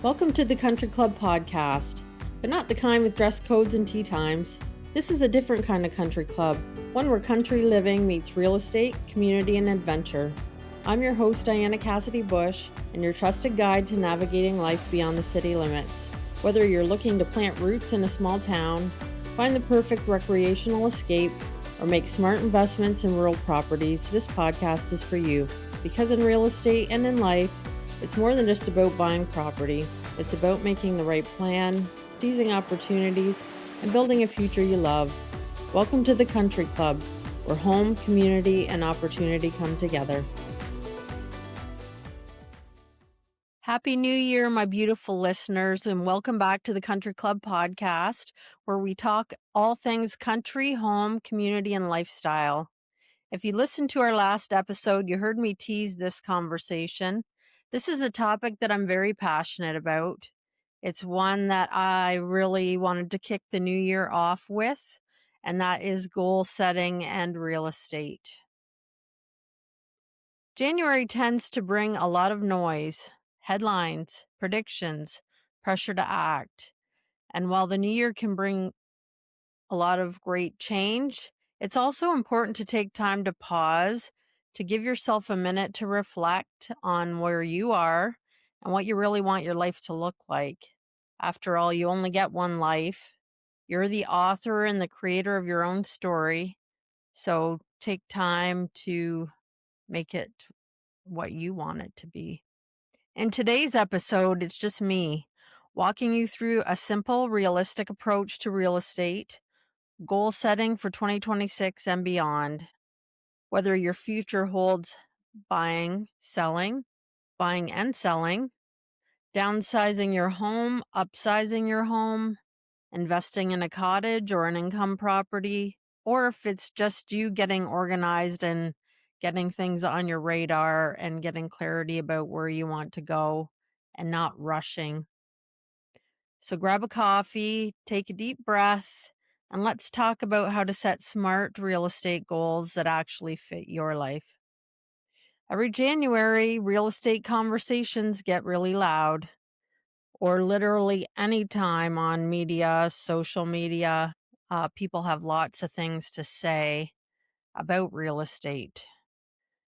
Welcome to the Country Club podcast, but not the kind with dress codes and tea times. This is a different kind of country club, one where country living meets real estate, community, and adventure. I'm your host, Diana Cassidy-Bush, and your trusted guide to navigating life beyond the city limits. Whether you're looking to plant roots in a small town, find the perfect recreational escape, or make smart investments in rural properties, this podcast is for you. Because in real estate and in life, it's more than just about buying property. It's about making the right plan, seizing opportunities, and building a future you love. Welcome to the Country Club, where home, community, and opportunity come together. Happy New Year, my beautiful listeners, and welcome back to the Country Club podcast, where we talk all things country, home, community, and lifestyle. If you listened to our last episode, you heard me tease this conversation. This is a topic that I'm very passionate about. It's one that I really wanted to kick the new year off with, and that is goal setting and real estate. January tends to bring a lot of noise, headlines, predictions, pressure to act. And while the new year can bring a lot of great change, it's also important to take time to pause, to give yourself a minute to reflect on where you are and what you really want your life to look like. After all, you only get one life. You're the author and the creator of your own story. So take time to make it what you want it to be. In today's episode, it's just me walking you through a simple, realistic approach to real estate, goal setting for 2026 and beyond. Whether your future holds buying and selling, downsizing your home, upsizing your home, investing in a cottage or an income property, or if it's just you getting organized and getting things on your radar and getting clarity about where you want to go and not rushing. So grab a coffee, take a deep breath, and let's talk about how to set smart real estate goals that actually fit your life. Every January, real estate conversations get really loud, or literally any time on media, social media. People have lots of things to say about real estate.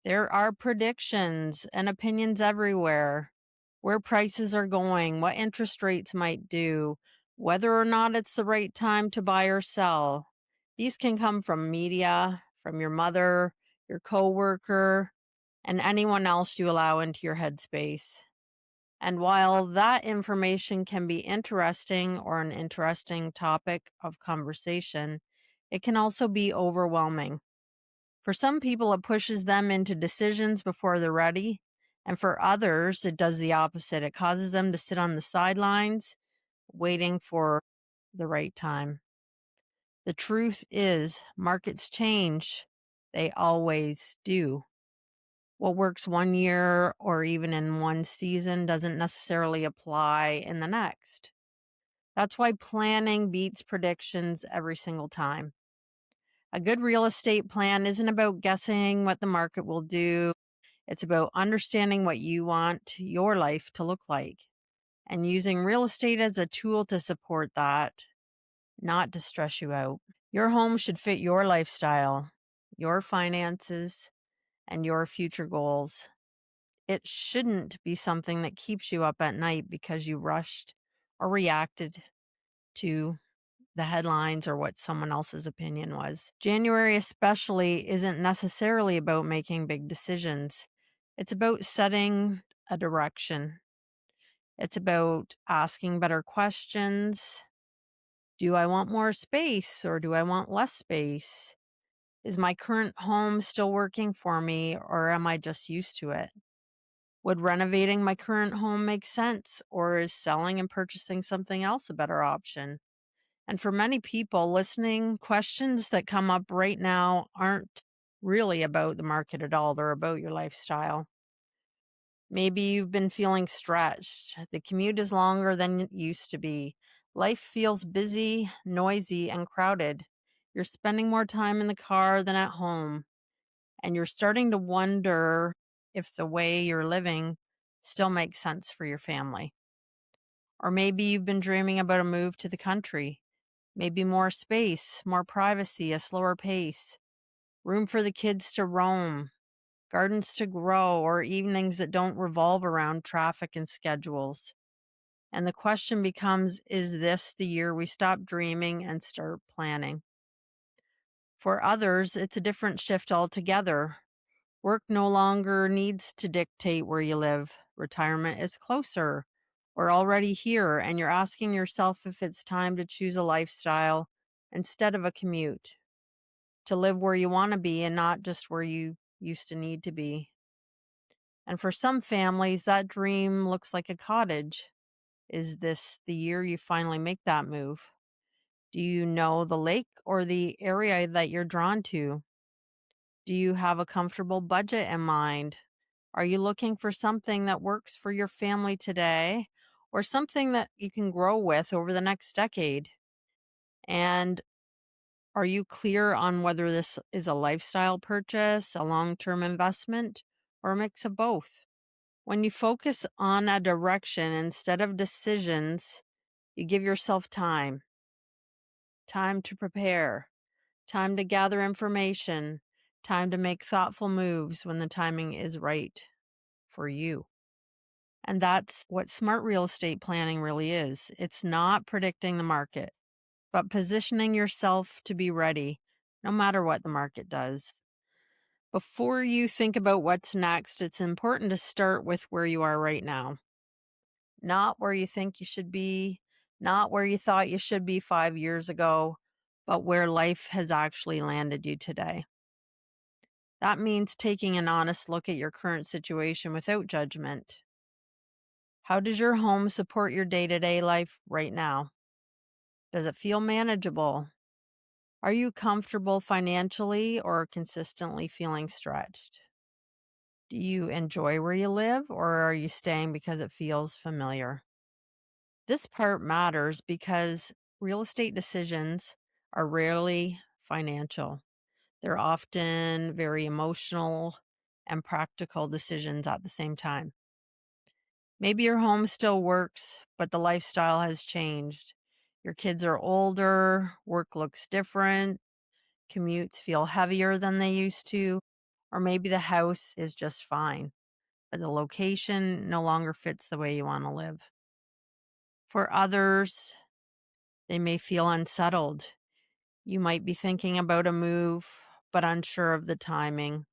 There are predictions and opinions everywhere. Where prices are going, what interest rates might do, whether or not it's the right time to buy or sell. These can come from media, from your mother, your coworker, and anyone else you allow into your headspace. And while that information can be interesting or an interesting topic of conversation, it can also be overwhelming. For some people, it pushes them into decisions before they're ready. And for others, it does the opposite. It causes them to sit on the sidelines, waiting for the right time. The truth is, markets change. They always do. What works one year or even in one season doesn't necessarily apply in the next. That's why planning beats predictions every single time. A good real estate plan isn't about guessing what the market will do. It's about understanding what you want your life to look like and using real estate as a tool to support that, not to stress you out. Your home should fit your lifestyle, your finances, and your future goals. It shouldn't be something that keeps you up at night because you rushed or reacted to the headlines or what someone else's opinion was. January especially isn't necessarily about making big decisions. It's about setting a direction. It's about asking better questions. Do I want more space or do I want less space? Is my current home still working for me or am I just used to it? Would renovating my current home make sense or is selling and purchasing something else a better option? And for many people listening, questions that come up right now aren't really about the market at all. They're about your lifestyle. Maybe you've been feeling stretched. The commute is longer than it used to be. Life feels busy, noisy, and crowded. You're spending more time in the car than at home. And you're starting to wonder if the way you're living still makes sense for your family. Or maybe you've been dreaming about a move to the country. Maybe more space, more privacy, a slower pace, room for the kids to roam, gardens to grow, or evenings that don't revolve around traffic and schedules. And the question becomes, is this the year we stop dreaming and start planning? For others, it's a different shift altogether. Work no longer needs to dictate where you live. Retirement is closer or already here, and you're asking yourself if it's time to choose a lifestyle instead of a commute, to live where you want to be and not just where you used to need to be. And for some families, that dream looks like a cottage. Is this the year you finally make that move? Do you know the lake or the area that you're drawn to? Do you have a comfortable budget in mind? Are you looking for something that works for your family today or something that you can grow with over the next decade? And are you clear on whether this is a lifestyle purchase, a long term investment, or a mix of both? When you focus on a direction instead of decisions, you give yourself time to prepare, time to gather information, time to make thoughtful moves when the timing is right for you. And that's what smart real estate planning really is. It's not predicting the market, but positioning yourself to be ready no matter what the market does. Before you think about what's next, it's important to start with where you are right now, not where you think you should be, not where you thought you should be 5 years ago, but where life has actually landed you today. That means taking an honest look at your current situation without judgment. How does your home support your day to day life right now? Does it feel manageable? Are you comfortable financially or consistently feeling stretched? Do you enjoy where you live or are you staying because it feels familiar? This part matters because real estate decisions are rarely financial. They're often very emotional and practical decisions at the same time. Maybe your home still works, but the lifestyle has changed. Your kids are older, work looks different, commutes feel heavier than they used to, or maybe the house is just fine, but the location no longer fits the way you want to live. For others, they may feel unsettled. You might be thinking about a move, but unsure of the timing.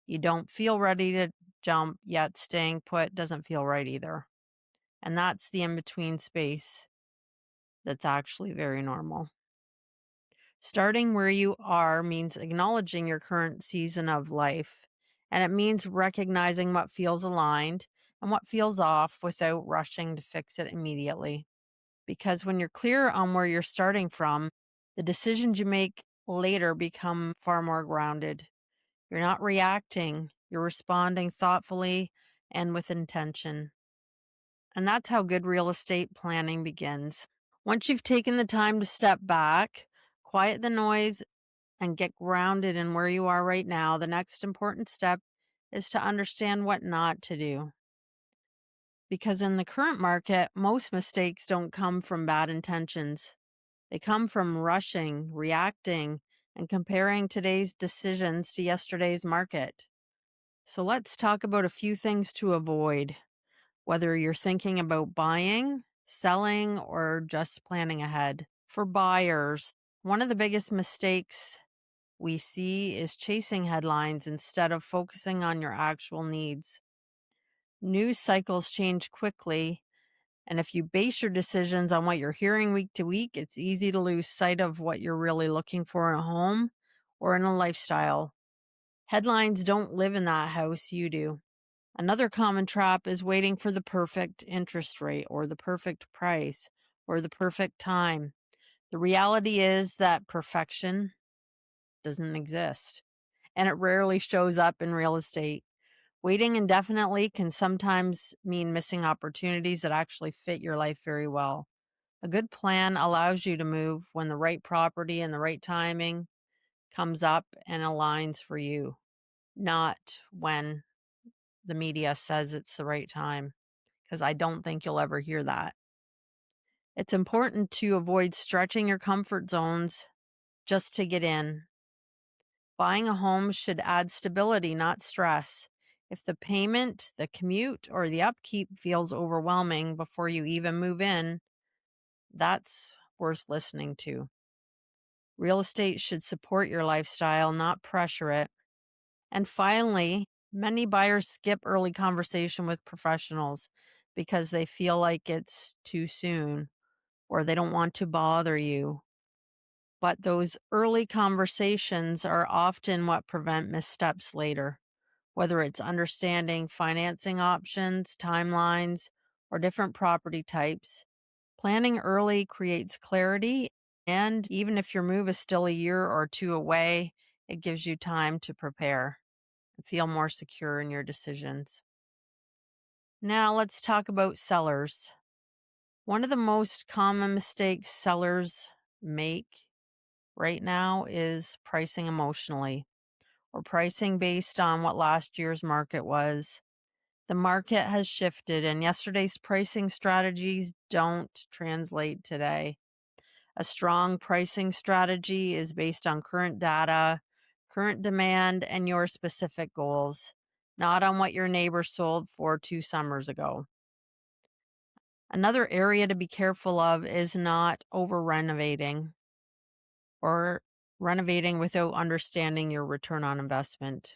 You don't feel ready to jump, yet staying put doesn't feel right either. And that's the in between space that's actually very normal. Starting where you are means acknowledging your current season of life, and it means recognizing what feels aligned and what feels off without rushing to fix it immediately. Because when you're clear on where you're starting from, the decisions you make later become far more grounded. You're not reacting, you're responding thoughtfully and with intention. And that's how good real estate planning begins. Once you've taken the time to step back, quiet the noise, and get grounded in where you are right now, the next important step is to understand what not to do. Because in the current market, most mistakes don't come from bad intentions. They come from rushing, reacting, and comparing today's decisions to yesterday's market. So let's talk about a few things to avoid, whether you're thinking about buying, selling, or just planning ahead. For buyers, one of the biggest mistakes we see is chasing headlines instead of focusing on your actual needs. News cycles change quickly, and if you base your decisions on what you're hearing week to week, it's easy to lose sight of what you're really looking for in a home or in a lifestyle. Headlines don't live in that house, you do. Another common trap is waiting for the perfect interest rate or the perfect price or the perfect time. The reality is that perfection doesn't exist, and it rarely shows up in real estate. Waiting indefinitely can sometimes mean missing opportunities that actually fit your life very well. A good plan allows you to move when the right property and the right timing comes up and aligns for you, not when the media says it's the right time, because I don't think you'll ever hear that. It's important to avoid stretching your comfort zones just to get in. Buying a home should add stability, not stress. If the payment, the commute, or the upkeep feels overwhelming before you even move in, that's worth listening to. Real estate should support your lifestyle, not pressure it. And finally, many buyers skip early conversation with professionals because they feel like it's too soon or they don't want to bother you. But those early conversations are often what prevent missteps later, whether it's understanding financing options, timelines, or different property types. Planning early creates clarity, and even if your move is still a year or two away, it gives you time to prepare and feel more secure in your decisions. Now, let's talk about sellers. One of the most common mistakes sellers make right now is pricing emotionally or pricing based on what last year's market was. The market has shifted, and yesterday's pricing strategies don't translate today. A strong pricing strategy is based on current data, current demand, and your specific goals, not on what your neighbor sold for 2 summers ago. Another area to be careful of is not over renovating or renovating without understanding your return on investment.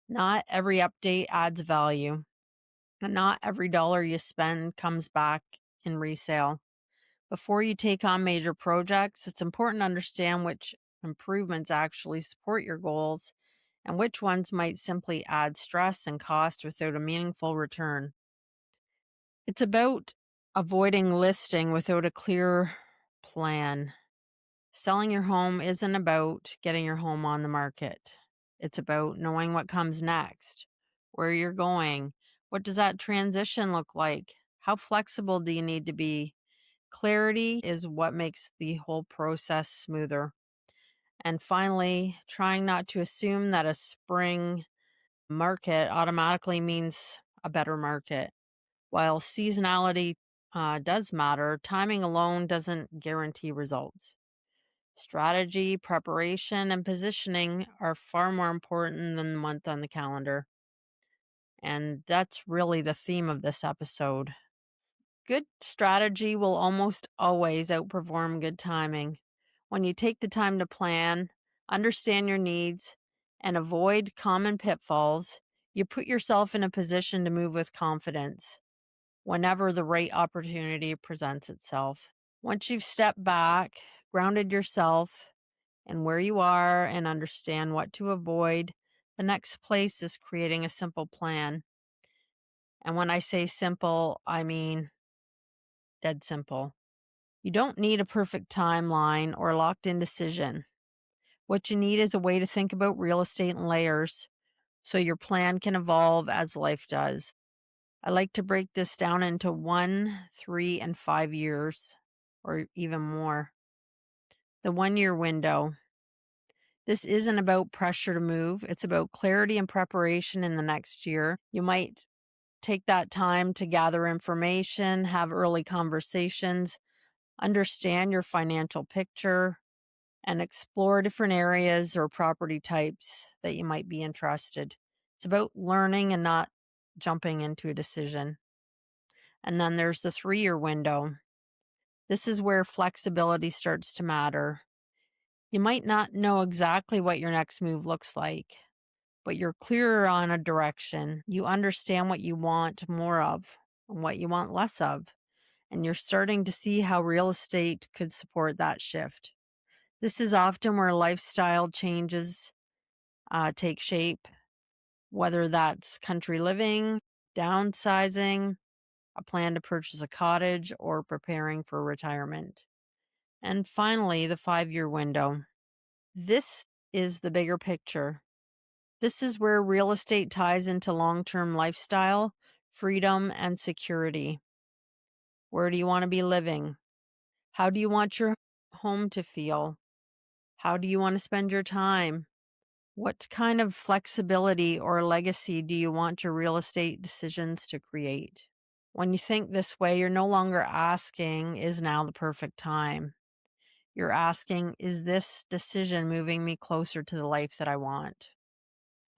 Not every update adds value, and not every dollar you spend comes back in resale. Before you take on major projects, it's important to understand which improvements actually support your goals and which ones might simply add stress and cost without a meaningful return. It's about avoiding listing without a clear plan. Selling your home isn't about getting your home on the market. It's about knowing what comes next, where you're going. What does that transition look like? How flexible do you need to be? Clarity is what makes the whole process smoother. And finally, trying not to assume that a spring market automatically means a better market. While seasonality does matter, timing alone doesn't guarantee results. Strategy, preparation, and positioning are far more important than the month on the calendar. And that's really the theme of this episode. Good strategy will almost always outperform good timing. When you take the time to plan, understand your needs, and avoid common pitfalls, you put yourself in a position to move with confidence whenever the right opportunity presents itself. Once you've stepped back, grounded yourself in where you are, and understand what to avoid, the next place is creating a simple plan. And when I say simple, I mean dead simple. You don't need a perfect timeline or locked in decision. What you need is a way to think about real estate in layers so your plan can evolve as life does. I like to break this down into 1, 3, and 5 years, or even more. The 1 year window. This isn't about pressure to move, it's about clarity and preparation in the next year. You might take that time to gather information, have early conversations, understand your financial picture, and explore different areas or property types that you might be interested. It's about learning and not jumping into a decision. And then there's the 3 year window. This is where flexibility starts to matter. You might not know exactly what your next move looks like, but you're clearer on a direction. You understand what you want more of and what you want less of. And you're starting to see how real estate could support that shift. This is often where lifestyle changes take shape, whether that's country living, downsizing, a plan to purchase a cottage, or preparing for retirement. And finally, the 5 year window. This is the bigger picture. This is where real estate ties into long term lifestyle, freedom, and security. Where do you want to be living? How do you want your home to feel? How do you want to spend your time? What kind of flexibility or legacy do you want your real estate decisions to create? When you think this way, you're no longer asking, is now the perfect time? You're asking, is this decision moving me closer to the life that I want?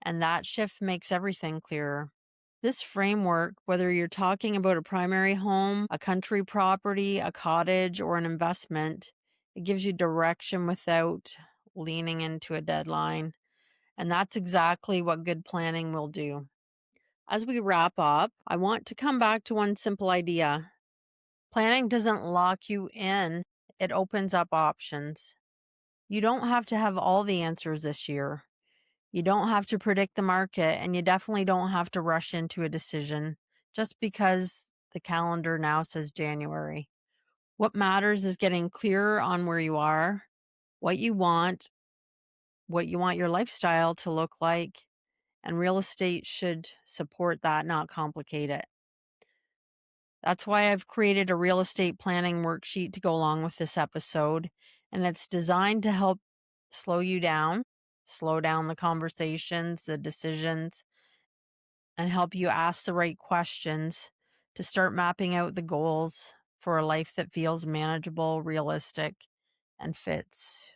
And that shift makes everything clearer. This framework, whether you're talking about a primary home, a country property, a cottage, or an investment, it gives you direction without leaning into a deadline. And that's exactly what good planning will do. As we wrap up, I want to come back to one simple idea. Planning doesn't lock you in, it opens up options. You don't have to have all the answers this year. You don't have to predict the market, and you definitely don't have to rush into a decision just because the calendar now says January. What matters is getting clearer on where you are, what you want your lifestyle to look like, and real estate should support that, not complicate it. That's why I've created a real estate planning worksheet to go along with this episode, and it's designed to help slow you down, slow down the conversations, the decisions, and help you ask the right questions to start mapping out the goals for a life that feels manageable, realistic, and fits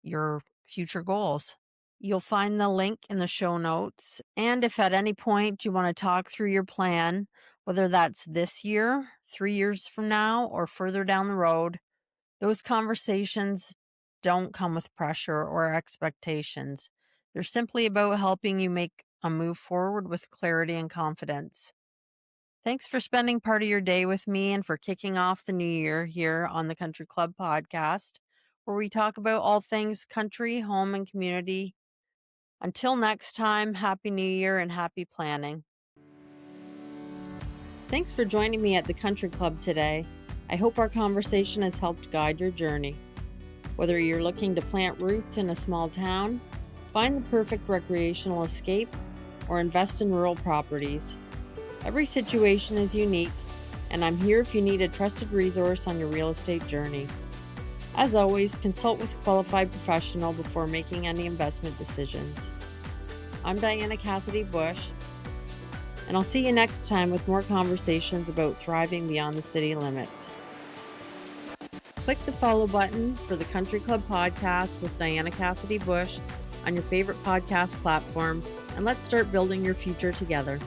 your future goals. You'll find the link in the show notes. And if at any point you want to talk through your plan, whether that's this year, 3 years from now, or further down the road, those conversations don't come with pressure or expectations. They're simply about helping you make a move forward with clarity and confidence. Thanks for spending part of your day with me and for kicking off the new year here on the Country Club podcast, where we talk about all things country, home, and community. Until next time, Happy New Year and happy planning. Thanks for joining me at the Country Club today. I hope our conversation has helped guide your journey. Whether you're looking to plant roots in a small town, find the perfect recreational escape, or invest in rural properties, every situation is unique, and I'm here if you need a trusted resource on your real estate journey. As always, consult with a qualified professional before making any investment decisions. I'm Diana Cassidy-Bush, and I'll see you next time with more conversations about thriving beyond the city limits. Click the follow button for the Country Club podcast with Diana Cassidy-Bush on your favorite podcast platform, and let's start building your future together.